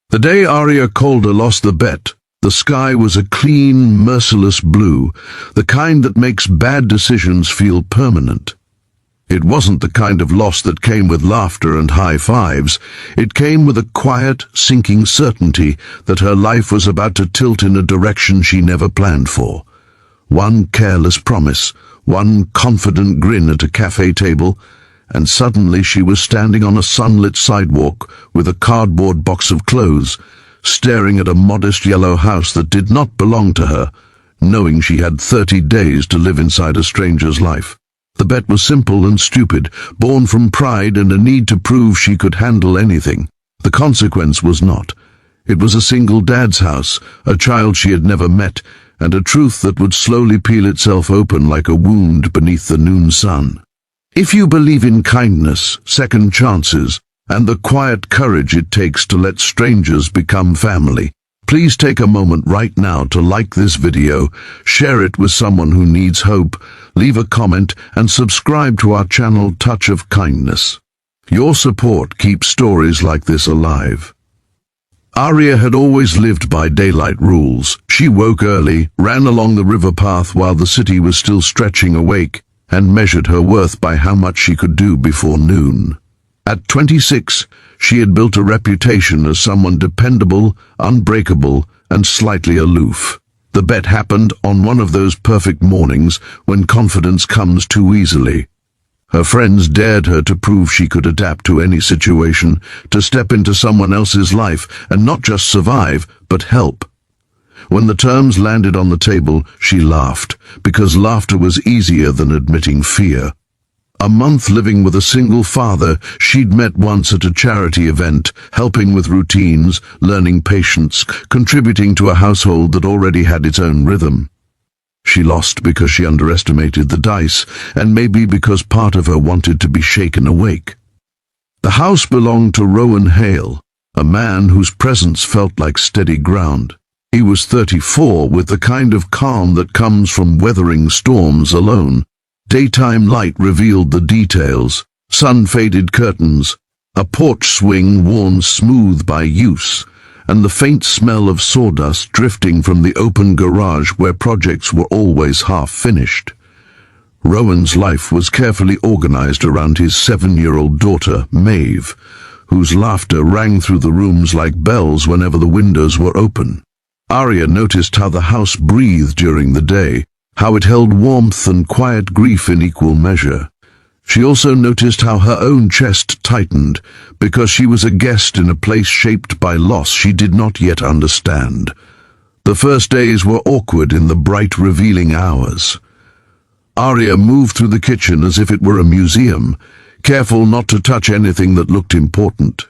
The day Arya Calder lost the bet, the sky was a clean, merciless blue, the kind that makes bad decisions feel permanent. It wasn't the kind of loss that came with laughter and high fives. It came with a quiet, sinking certainty that her life was about to tilt in a direction she never planned for. One careless promise, one confident grin at a cafe table, and suddenly she was standing on a sunlit sidewalk with a cardboard box of clothes, staring at a modest yellow house that did not belong to her, knowing she had 30 days to live inside a stranger's life. The bet was simple and stupid, born from pride and a need to prove she could handle anything. The consequence was not. It was a single dad's house, a child she had never met, and a truth that would slowly peel itself open like a wound beneath the noon sun. If you believe in kindness, second chances, and the quiet courage it takes to let strangers become family, please take a moment right now to like this video, share it with someone who needs hope, leave a comment, and subscribe to our channel Touch of Kindness. Your support keeps stories like this alive. Arya had always lived by daylight rules. She woke early, ran along the river path while the city was still stretching awake, and measured her worth by how much she could do before noon. At 26, she had built a reputation as someone dependable, unbreakable, and slightly aloof. The bet happened on one of those perfect mornings when confidence comes too easily. Her friends dared her to prove she could adapt to any situation, to step into someone else's life and not just survive, but help. When the terms landed on the table, she laughed, because laughter was easier than admitting fear. A month living with a single father, she'd met once at a charity event, helping with routines, learning patience, contributing to a household that already had its own rhythm. She lost because she underestimated the dice, and maybe because part of her wanted to be shaken awake. The house belonged to Rowan Hale, a man whose presence felt like steady ground. He was 34, with the kind of calm that comes from weathering storms alone. Daytime light revealed the details: sun-faded curtains, a porch swing worn smooth by use, and the faint smell of sawdust drifting from the open garage where projects were always half-finished. Rowan's life was carefully organized around his 7-year-old daughter, Maeve, whose laughter rang through the rooms like bells whenever the windows were open. Arya noticed how the house breathed during the day, how it held warmth and quiet grief in equal measure. She also noticed how her own chest tightened, because she was a guest in a place shaped by loss she did not yet understand. The first days were awkward in the bright, revealing hours. Arya moved through the kitchen as if it were a museum, careful not to touch anything that looked important.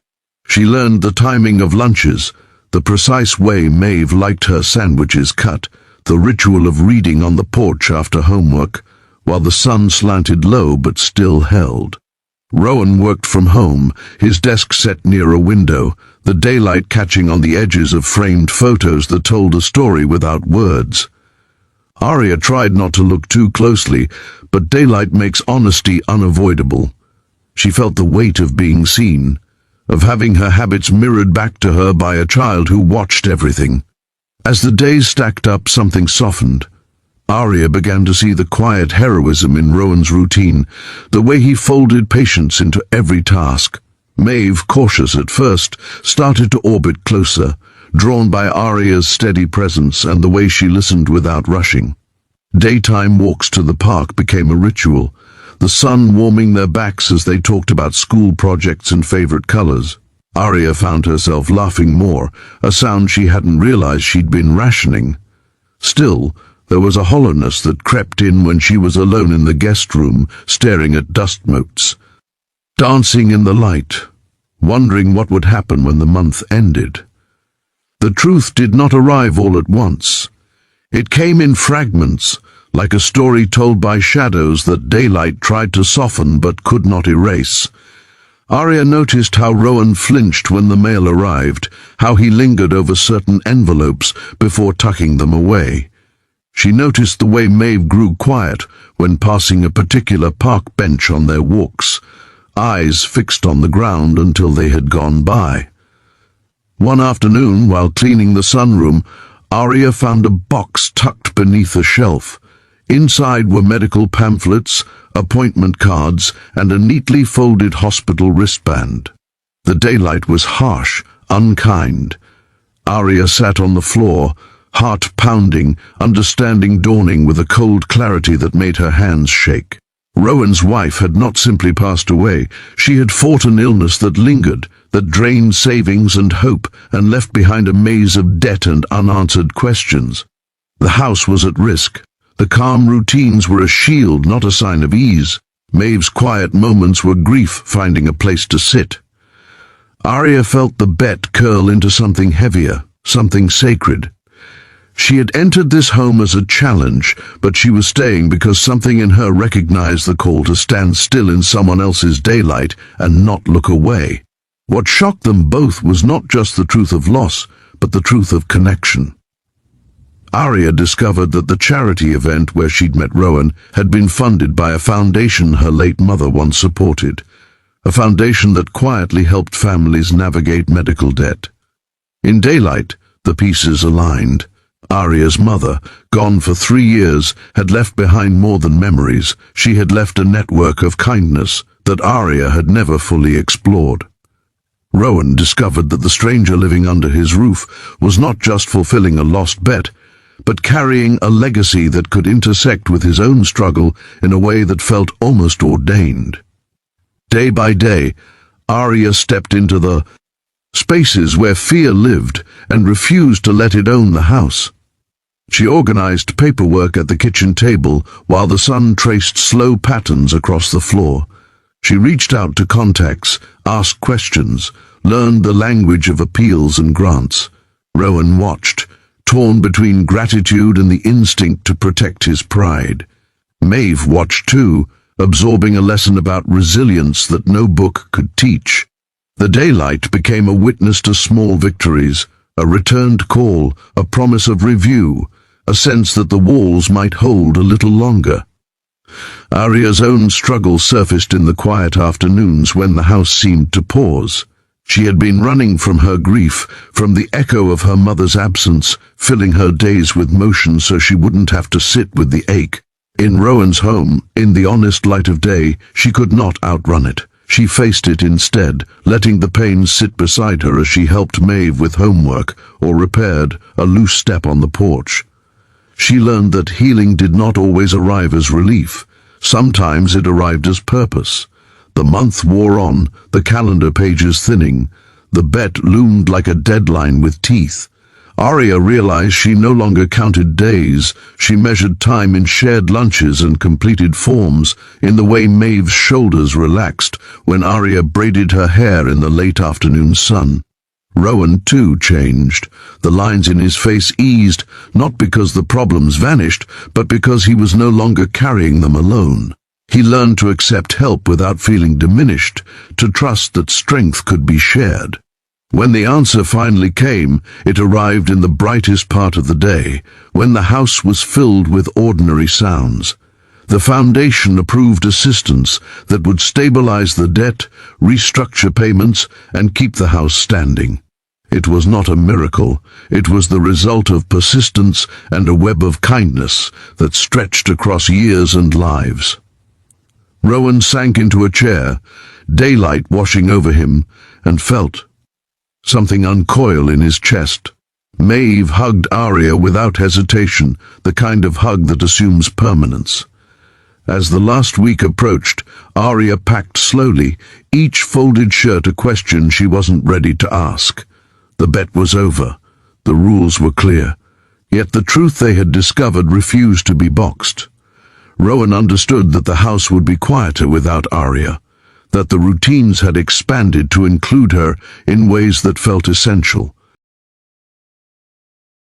She learned the timing of lunches, the precise way Maeve liked her sandwiches cut, the ritual of reading on the porch after homework, while the sun slanted low but still held. Rowan worked from home, his desk set near a window, the daylight catching on the edges of framed photos that told a story without words. Arya tried not to look too closely, but daylight makes honesty unavoidable. She felt the weight of being seen, of having her habits mirrored back to her by a child who watched everything. As the days stacked up, something softened. Arya began to see the quiet heroism in Rowan's routine, the way he folded patience into every task. Maeve, cautious at first, started to orbit closer, drawn by Arya's steady presence and the way she listened without rushing. Daytime walks to the park became a ritual, the sun warming their backs as they talked about school projects and favorite colors. Arya found herself laughing more, a sound she hadn't realized she'd been rationing. Still, there was a hollowness that crept in when she was alone in the guest room, staring at dust motes, dancing in the light, wondering what would happen when the month ended. The truth did not arrive all at once. It came in fragments, like a story told by shadows that daylight tried to soften but could not erase. Arya noticed how Rowan flinched when the mail arrived, how he lingered over certain envelopes before tucking them away. She noticed the way Maeve grew quiet when passing a particular park bench on their walks. eyes fixed on the ground until they had gone by. One afternoon, while cleaning the sunroom, Arya found a box tucked beneath a shelf. Inside were medical pamphlets, appointment cards, and a neatly folded hospital wristband. The daylight was harsh, unkind. Arya sat on the floor, heart pounding, understanding dawning with a cold clarity that made her hands shake. Rowan's wife had not simply passed away. She had fought an illness that lingered, that drained savings and hope, and left behind a maze of debt and unanswered questions. The house was at risk. The calm routines were a shield, not a sign of ease. Maeve's quiet moments were grief finding a place to sit. Arya felt the bet curl into something heavier, something sacred. She had entered this home as a challenge, but she was staying because something in her recognized the call to stand still in someone else's daylight and not look away. What shocked them both was not just the truth of loss, but the truth of connection. Arya discovered that the charity event where she'd met Rowan had been funded by a foundation her late mother once supported, a foundation that quietly helped families navigate medical debt. In daylight, the pieces aligned. Arya's mother, gone for 3 years, had left behind more than memories. She had left a network of kindness that Arya had never fully explored. Rowan discovered that the stranger living under his roof was not just fulfilling a lost bet, but carrying a legacy that could intersect with his own struggle in a way that felt almost ordained. Day by day, Arya stepped into the spaces where fear lived and refused to let it own the house. She organized paperwork at the kitchen table while the sun traced slow patterns across the floor. She reached out to contacts, asked questions, learned the language of appeals and grants. Rowan watched, torn between gratitude and the instinct to protect his pride. Maeve watched too, absorbing a lesson about resilience that no book could teach. The daylight became a witness to small victories, a returned call, a promise of review, a sense that the walls might hold a little longer. Arya's own struggle surfaced in the quiet afternoons when the house seemed to pause. She had been running from her grief, from the echo of her mother's absence, filling her days with motion so she wouldn't have to sit with the ache. In Rowan's home, in the honest light of day, she could not outrun it. She faced it instead, letting the pain sit beside her as she helped Maeve with homework or repaired a loose step on the porch. She learned that healing did not always arrive as relief. Sometimes it arrived as purpose. The month wore on, the calendar pages thinning. The bet loomed like a deadline with teeth. Arya realized she no longer counted days. She measured time in shared lunches and completed forms, in the way Maeve's shoulders relaxed when Arya braided her hair in the late afternoon sun. Rowan too changed. The lines in his face eased, not because the problems vanished, but because he was no longer carrying them alone. He learned to accept help without feeling diminished, to trust that strength could be shared. When the answer finally came, it arrived in the brightest part of the day, when the house was filled with ordinary sounds. The foundation approved assistance that would stabilize the debt, restructure payments, and keep the house standing. It was not a miracle. It was the result of persistence and a web of kindness that stretched across years and lives. Rowan sank into a chair, daylight washing over him, and felt something uncoil in his chest. Maeve hugged Arya without hesitation, the kind of hug that assumes permanence. As the last week approached, Arya packed slowly, each folded shirt a question she wasn't ready to ask. The bet was over. The rules were clear. Yet the truth they had discovered refused to be boxed. Rowan understood that the house would be quieter without Arya, that the routines had expanded to include her in ways that felt essential.